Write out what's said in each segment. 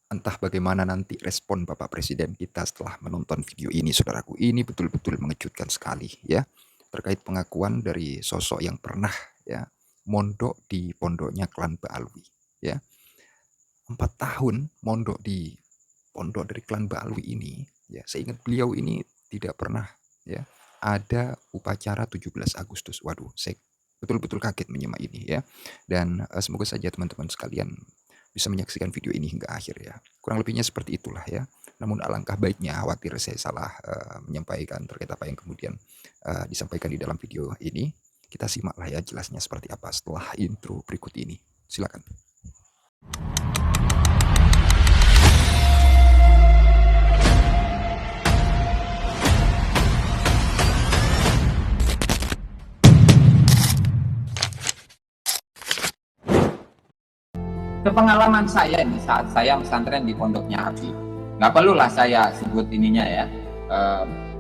Entah bagaimana nanti respon Bapak Presiden kita setelah menonton video ini, saudaraku. Ini betul-betul mengejutkan sekali ya. Terkait pengakuan dari sosok yang pernah ya mondok di pondoknya klan Baalwi ya. 4 tahun mondok di pondok dari klan Baalwi ini ya. Seingat beliau ini tidak pernah ya ada upacara 17 Agustus. Waduh, saya betul-betul kaget menyimak ini ya. Dan semoga saja teman-teman sekalian bisa menyaksikan video ini hingga akhir ya. Kurang lebihnya seperti itulah ya. Namun alangkah baiknya, khawatir saya salah menyampaikan terkait apa yang kemudian disampaikan di dalam video ini. Kita simaklah ya jelasnya seperti apa setelah intro berikut ini. Silakan. Pengalaman saya ini saat saya pesantren di pondoknya Habib, nggak perlulah saya sebut ininya ya,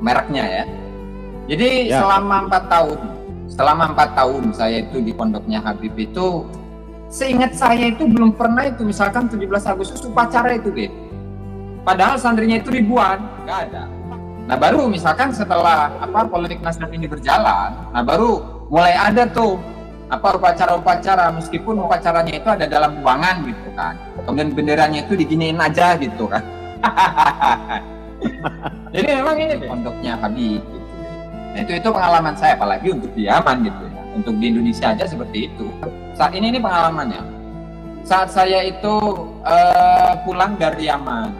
mereknya ya. Jadi Ya. selama 4 tahun saya itu di pondoknya Habib itu, seingat saya itu belum pernah itu misalkan 17 Agustus upacara itu deh. Padahal santrinya itu ribuan, nggak ada. Nah baru misalkan setelah politik nasional ini berjalan, nah baru mulai ada tuh upacara-upacara, meskipun upacaranya itu ada dalam ruangan gitu kan, kemudian benderanya itu diginiin aja gitu kan. Jadi memang ini pondoknya Habib gitu. Nah itu pengalaman saya, apalagi untuk di Yaman gitu ya, untuk di Indonesia aja seperti itu. Saat ini pengalamannya saat saya itu pulang dari Yaman,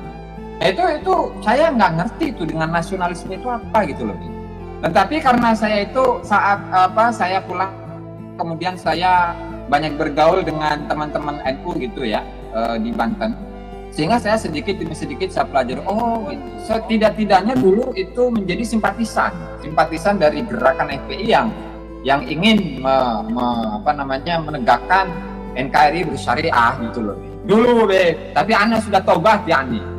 nah, itu saya nggak ngerti itu dengan nasionalisme itu apa gitu loh. Tetapi karena saya itu saat saya pulang, kemudian saya banyak bergaul dengan teman-teman NU gitu ya di Banten, sehingga saya sedikit demi sedikit saya pelajari, oh itu setidak-tidaknya dulu itu menjadi simpatisan dari gerakan FPI yang ingin menegakkan NKRI bersyariah gitu loh dulu tapi Anda sudah tobat ya Andi.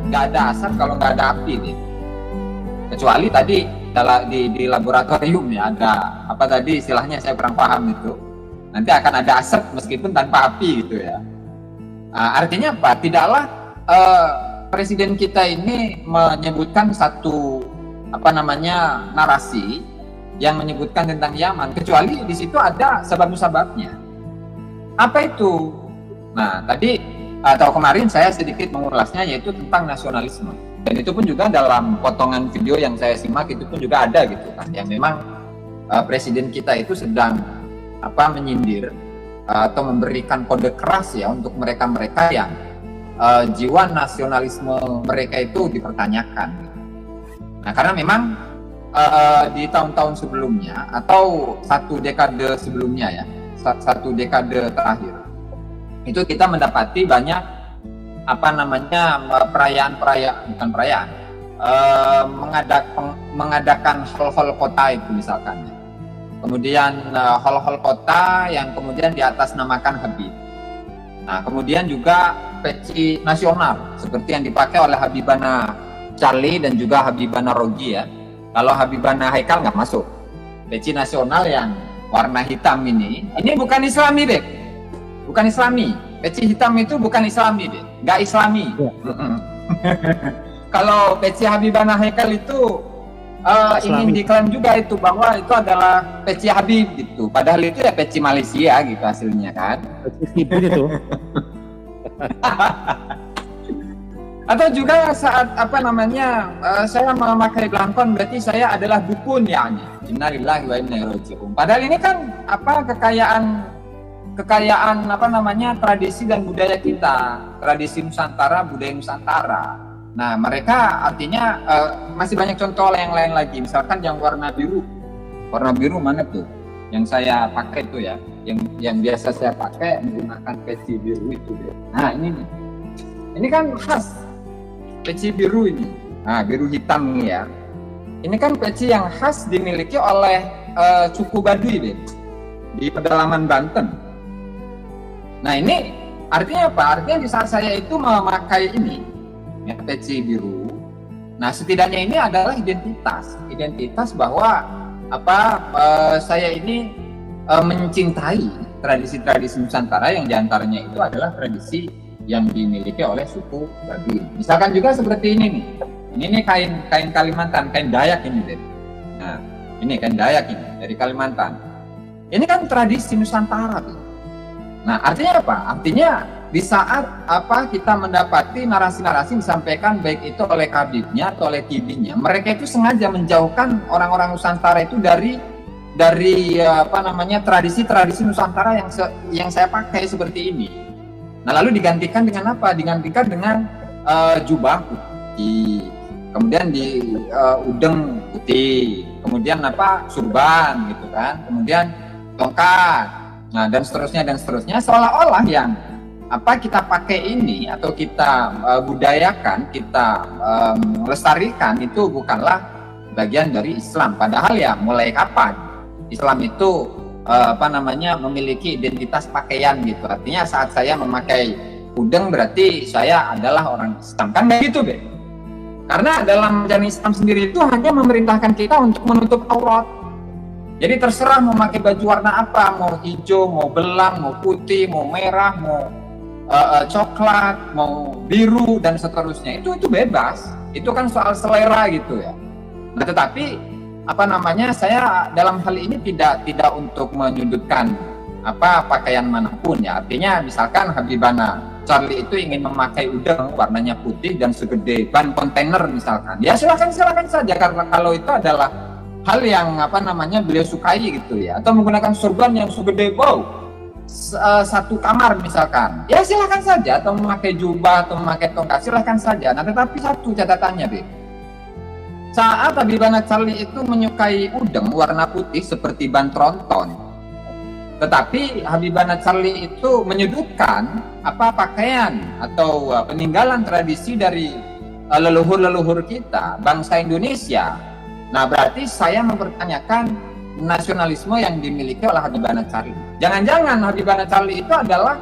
Nggak ada asap kalau nggak ada api nih. Kecuali tadi di laboratorium ya ada tadi istilahnya saya kurang paham itu. Nanti akan ada asap meskipun tanpa api gitu ya. Artinya apa? Tidaklah presiden kita ini menyebutkan satu narasi yang menyebutkan tentang Yaman, kecuali di situ ada sebab-sebabnya. Apa itu? Nah tadi atau kemarin saya sedikit mengulasnya, yaitu tentang nasionalisme, dan itu pun juga dalam potongan video yang saya simak itu pun juga ada gitu kan, yang memang presiden kita itu sedang menyindir atau memberikan kode keras ya untuk mereka-mereka yang jiwa nasionalisme mereka itu dipertanyakan. Nah karena memang di tahun-tahun sebelumnya atau satu dekade sebelumnya ya, satu dekade terakhir itu kita mendapati banyak mengadakan hall-hall kota itu misalkan. Kemudian hall-hall kota yang kemudian diatasnamakan Habib. Nah, kemudian juga peci nasional seperti yang dipakai oleh Habibana Charlie dan juga Habibana Rogi ya. Kalau Habibana Haikal nggak masuk. Peci nasional yang warna hitam ini bukan Islami, Beb. Bukan Islami, peci hitam itu bukan Islami deh, nggak Islami. Ya. Kalau peci Habibana Haikal itu ingin diklaim juga itu bahwa itu adalah peci Habib gitu, padahal itu ya peci Malaysia gitu hasilnya kan. Peci itu. Atau juga saat saya memakai belangkon berarti saya adalah dukun ya, innalillahi wa inna ilaihi raji'un. Padahal ini kan kekayaan tradisi dan budaya kita, tradisi Nusantara, budaya Nusantara. Nah mereka artinya masih banyak contoh yang lain lagi, misalkan yang warna biru mana tuh yang saya pakai itu ya, yang biasa saya pakai menggunakan peci biru itu deh. Nah ini kan khas peci biru ini, nah biru hitam nih ya, ini kan peci yang khas dimiliki oleh suku Baduy deh di pedalaman Banten. Nah ini artinya apa? Artinya di saat saya itu memakai ini, ya, peci biru. Nah, setidaknya ini adalah identitas bahwa saya ini mencintai tradisi-tradisi Nusantara yang diantaranya itu adalah tradisi yang dimiliki oleh suku Baduy. Misalkan juga seperti ini nih. Ini nih kain Kalimantan, kain Dayak ini, Beb. Nah, ini kain Dayak ini dari Kalimantan. Ini kan tradisi Nusantara, Beb. Nah, artinya apa? Artinya di saat kita mendapati narasi-narasi disampaikan baik itu oleh Habibnya atau oleh Kibinya, mereka itu sengaja menjauhkan orang-orang Nusantara itu dari tradisi-tradisi Nusantara yang saya pakai seperti ini. Nah, lalu digantikan dengan apa? Digantikan dengan jubah putih, kemudian udeng putih, kemudian surban gitu kan, kemudian tongkat, nah dan seterusnya, seolah-olah yang kita pakai ini atau kita budayakan, kita lestarikan itu bukanlah bagian dari Islam. Padahal ya mulai kapan Islam itu memiliki identitas pakaian gitu. Artinya saat saya memakai udeng berarti saya adalah orang Islam, kan nggak gitu, Be? Karena dalam ajaran Islam sendiri itu hanya memerintahkan kita untuk menutup aurat. Jadi terserah mau pakai baju warna apa, mau hijau, mau belang, mau putih, mau merah, mau coklat, mau biru dan seterusnya. Itu bebas. Itu kan soal selera gitu ya. Nah, tetapi saya dalam hal ini tidak untuk menyudutkan pakaian manapun ya. Artinya misalkan Habibana Charlie itu ingin memakai udeng warnanya putih dan segede ban kontainer misalkan. Ya silakan saja, karena kalau itu adalah hal yang beliau sukai gitu ya. Atau menggunakan sorban yang segede satu kamar misalkan. Ya silakan saja, atau memakai jubah atau memakai tongkat silakan saja. Nah, tetapi satu catatannya, Be. Saat Habibana Charlie itu menyukai udeng warna putih seperti ban tronton, tetapi Habibana Charlie itu menyudutkan pakaian atau peninggalan tradisi dari leluhur-leluhur kita, bangsa Indonesia. Nah, berarti saya mempertanyakan nasionalisme yang dimiliki oleh Habibana Charlie. Jangan-jangan Habibana Charlie itu adalah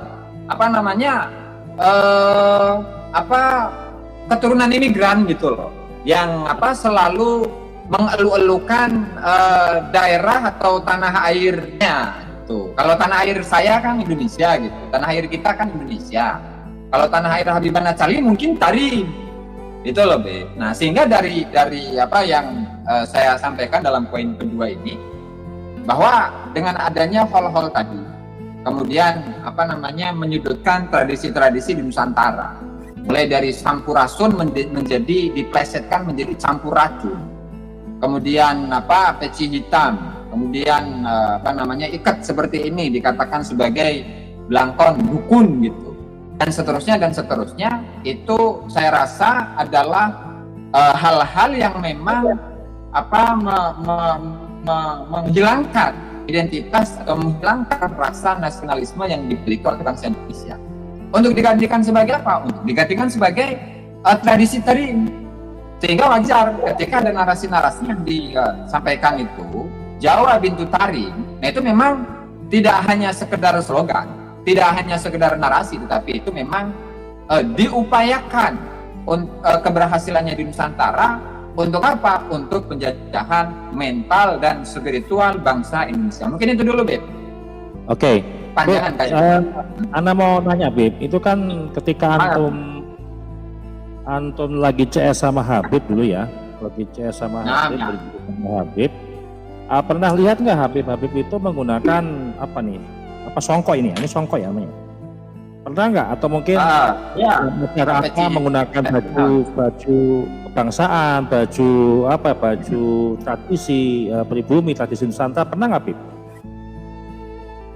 keturunan imigran gitu loh, yang selalu mengeluh-elukan daerah atau tanah airnya gitu. Kalau tanah air saya kan Indonesia gitu, tanah air kita kan Indonesia. Kalau tanah air Habibana Charlie mungkin Tarim, itu loh, Be. Nah, sehingga dari apa yang saya sampaikan dalam poin kedua ini, bahwa dengan adanya hal-hal tadi, kemudian menyudutkan tradisi-tradisi di Nusantara, mulai dari sampurasun menjadi diplesetkan menjadi campuracun, kemudian peci hitam, kemudian ikat seperti ini dikatakan sebagai belangkon dukun gitu, dan seterusnya itu saya rasa adalah hal-hal yang memang menghilangkan identitas atau menghilangkan rasa nasionalisme yang dimiliki oleh bangsa Indonesia. Untuk digantikan sebagai apa? Untuk digantikan sebagai tradisi Tarim. Sehingga wajar ketika ada narasi-narasi yang disampaikan itu Jawa bintu Tarim. Nah, itu memang tidak hanya sekedar slogan, tidak hanya sekedar narasi, tetapi itu memang diupayakan keberhasilannya di Nusantara untuk apa? Untuk penjajahan mental dan spiritual bangsa Indonesia. Mungkin itu dulu, Beb. Oke. Panjangan Ana mau nanya, Beb, itu kan ketika antum lagi CS sama Habib dulu ya, lagi CS sama Habib, pernah lihat nggak Habib itu menggunakan songkok ini songkok ya namanya? Pernah nggak? Atau mungkin cara menggunakan baju kebangsaan, baju tradisi pribumi, tradisi Nusantara, pernah nggak, Habib?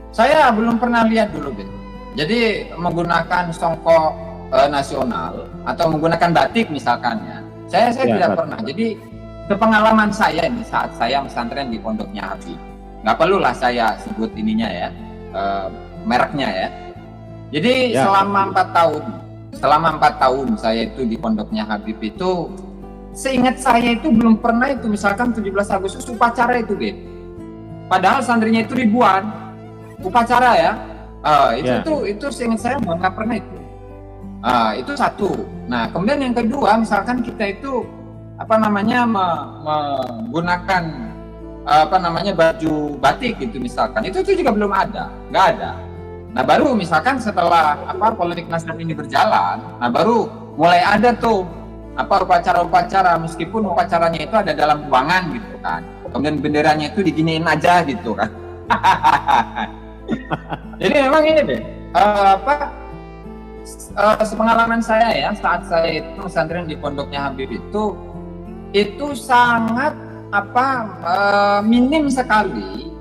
Saya belum pernah lihat dulu, Beb. Jadi menggunakan songkok nasional atau menggunakan batik misalkan ya. Saya tidak pernah. Jadi kepengalaman saya ini saat saya pesantren di pondoknya Habib. Nggak perlulah saya sebut ininya ya, mereknya ya. Jadi selama 4 tahun saya itu di pondoknya Habib itu, seingat saya itu belum pernah itu misalkan 17 Agustus upacara itu, Beb. Padahal santrinya itu ribuan. Upacara ya, itu seingat saya nggak pernah itu. Itu satu. Nah, kemudian yang kedua, misalkan kita itu menggunakan baju batik gitu misalkan, itu juga belum ada, nggak ada. Nah, baru misalkan setelah politik nasional ini berjalan, nah baru mulai ada tuh upacara-upacara, meskipun upacaranya itu ada dalam ruangan gitu kan, kemudian benderanya itu diginiin aja gitu kan. Jadi memang ini deh, sepengalaman saya ya, saat saya itu pesantren di pondoknya Habib itu sangat minim sekali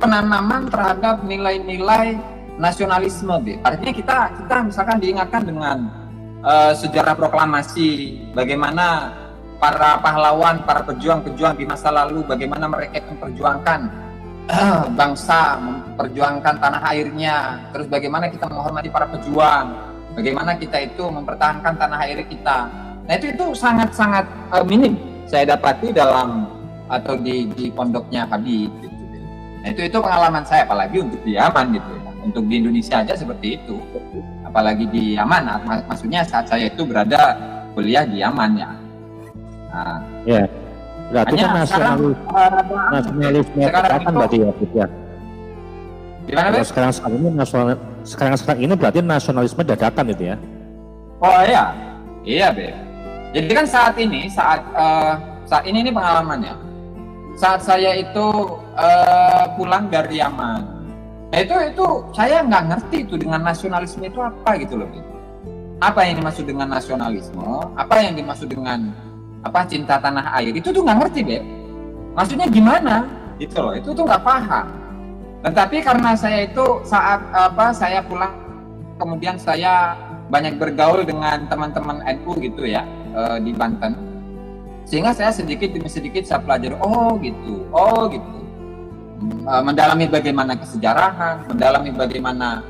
penanaman terhadap nilai-nilai nasionalisme. Artinya kita misalkan diingatkan dengan sejarah proklamasi, bagaimana para pahlawan, para pejuang-pejuang di masa lalu, bagaimana mereka memperjuangkan bangsa, memperjuangkan tanah airnya, terus bagaimana kita menghormati para pejuang, bagaimana kita itu mempertahankan tanah air kita. Nah, itu sangat-sangat minim saya dapati dalam atau di pondoknya Habib gitu. Nah, itu pengalaman saya, apalagi untuk di Yaman gitu ya. Untuk di Indonesia aja seperti itu, apalagi di Yaman. Maksudnya saat saya itu berada kuliah di Yaman ya. Nah, ya. Berarti kan nasionalisme dadakan berarti ya. Gimana, Beb? Sekarang ini berarti nasionalisme dadakan itu ya. Oh iya Beb. Jadi kan saat ini pengalamannya. Saat saya itu pulang dari Yaman, nah itu saya nggak ngerti itu dengan nasionalisme itu apa gitu loh. Apa yang dimaksud dengan nasionalisme? Apa yang dimaksud dengan cinta tanah air? Itu tuh nggak ngerti, Beb. Maksudnya gimana? Gitu loh. Itu tuh nggak paham. Tetapi karena saya itu saat saya pulang, kemudian saya banyak bergaul dengan teman-teman NU gitu ya di Banten, sehingga saya sedikit demi sedikit saya pelajari. Oh gitu. Mendalami bagaimana kesejarahan, mendalami bagaimana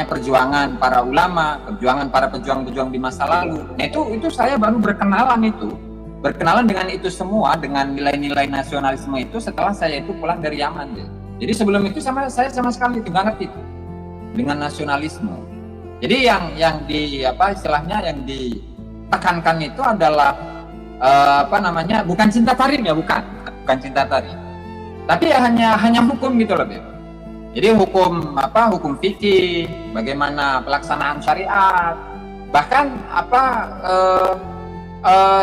perjuangan para ulama, perjuangan para pejuang-pejuang di masa lalu. Nah itu saya baru berkenalan dengan itu semua, dengan nilai-nilai nasionalisme itu setelah saya itu pulang dari Yaman deh. Jadi sebelum itu saya sama sekali tidak ngerti itu dengan nasionalisme. Jadi yang istilahnya yang ditekankan itu adalah bukan cinta tarim ya, bukan cinta tarim, tapi ya hanya hukum gitu loh, Beb. Jadi hukum fikih, bagaimana pelaksanaan syariat, bahkan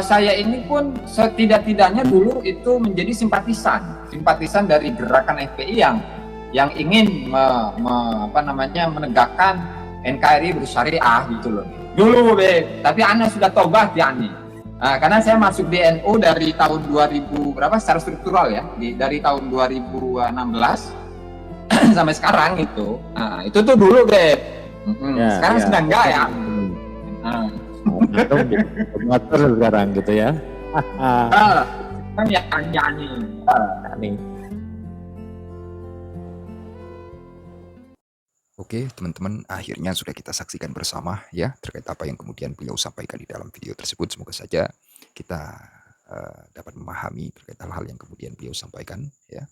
saya ini pun setidak-tidaknya dulu itu menjadi simpatisan dari gerakan FPI yang ingin menegakkan NKRI bersyariah gitu loh. Dulu, tapi Anda sudah tobat ya nih. Karena saya masuk di NU dari tahun 2000 berapa secara struktural ya, dari tahun 2016 sampai sekarang itu. Nah, itu tuh dulu, Beb. Sekarang sudah enggak ya. Motor sekarang gitu ya. Kan ya nih. Oke, teman-teman, akhirnya sudah kita saksikan bersama ya terkait apa yang kemudian beliau sampaikan di dalam video tersebut. Semoga saja kita dapat memahami terkait hal-hal yang kemudian beliau sampaikan ya.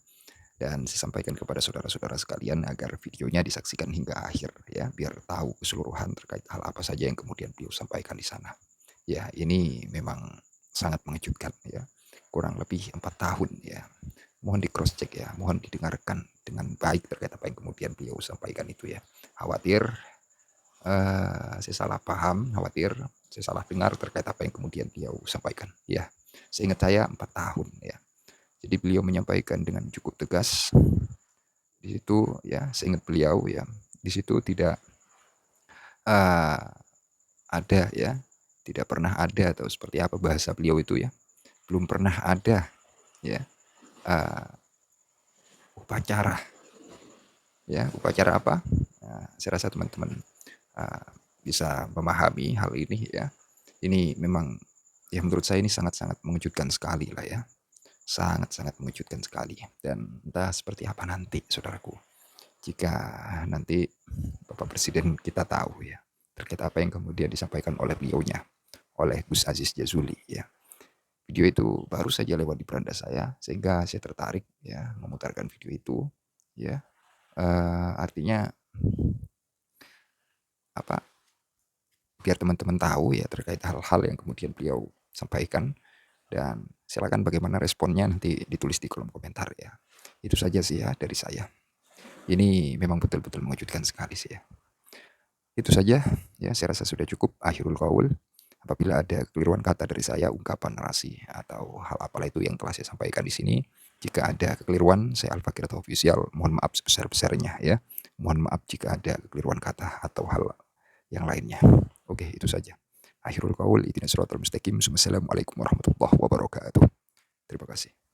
Dan saya sampaikan kepada saudara-saudara sekalian agar videonya disaksikan hingga akhir ya, biar tahu keseluruhan terkait hal apa saja yang kemudian beliau sampaikan di sana. Ya, ini memang sangat mengejutkan ya. Kurang lebih 4 tahun ya. Mohon di cross check ya, mohon didengarkan dengan baik terkait apa yang kemudian beliau sampaikan itu ya. Khawatir saya salah paham, khawatir saya salah dengar terkait apa yang kemudian beliau sampaikan ya. Seingat saya 4 tahun ya. Jadi beliau menyampaikan dengan cukup tegas. Di situ ya, seingat beliau ya, di situ tidak ada ya, tidak pernah ada atau seperti apa bahasa beliau itu ya. Belum pernah ada ya upacara. Ya, upacara apa? Saya rasa teman-teman bisa memahami hal ini ya. Ini memang ya menurut saya ini sangat-sangat mengejutkan sekali lah ya. Sangat-sangat mengejutkan sekali. Dan entah seperti apa nanti, saudaraku, jika nanti Bapak Presiden kita tahu ya terkait apa yang kemudian disampaikan oleh beliaunya, oleh Gus Aziz Jazuli ya. Video itu baru saja lewat di beranda saya, sehingga saya tertarik ya memutarkan video itu ya. Artinya biar teman-teman tahu ya terkait hal-hal yang kemudian beliau sampaikan, dan silakan bagaimana responnya nanti ditulis di kolom komentar ya. Itu saja sih ya dari saya. Ini memang betul-betul mengejutkan sekali sih ya. Itu saja ya, saya rasa sudah cukup. Akhirul qaul. Apabila ada kekeliruan kata dari saya, ungkapan, narasi, atau hal apalah itu yang telah saya sampaikan di sini, jika ada kekeliruan, saya Al-Fakir atau Official, mohon maaf sebesar-besarnya ya. Mohon maaf jika ada kekeliruan kata atau hal yang lainnya. Oke, itu saja. Akhirul qaul, ihdinas siratal mustaqim. Wassalamualaikum warahmatullahi wabarakatuh. Terima kasih.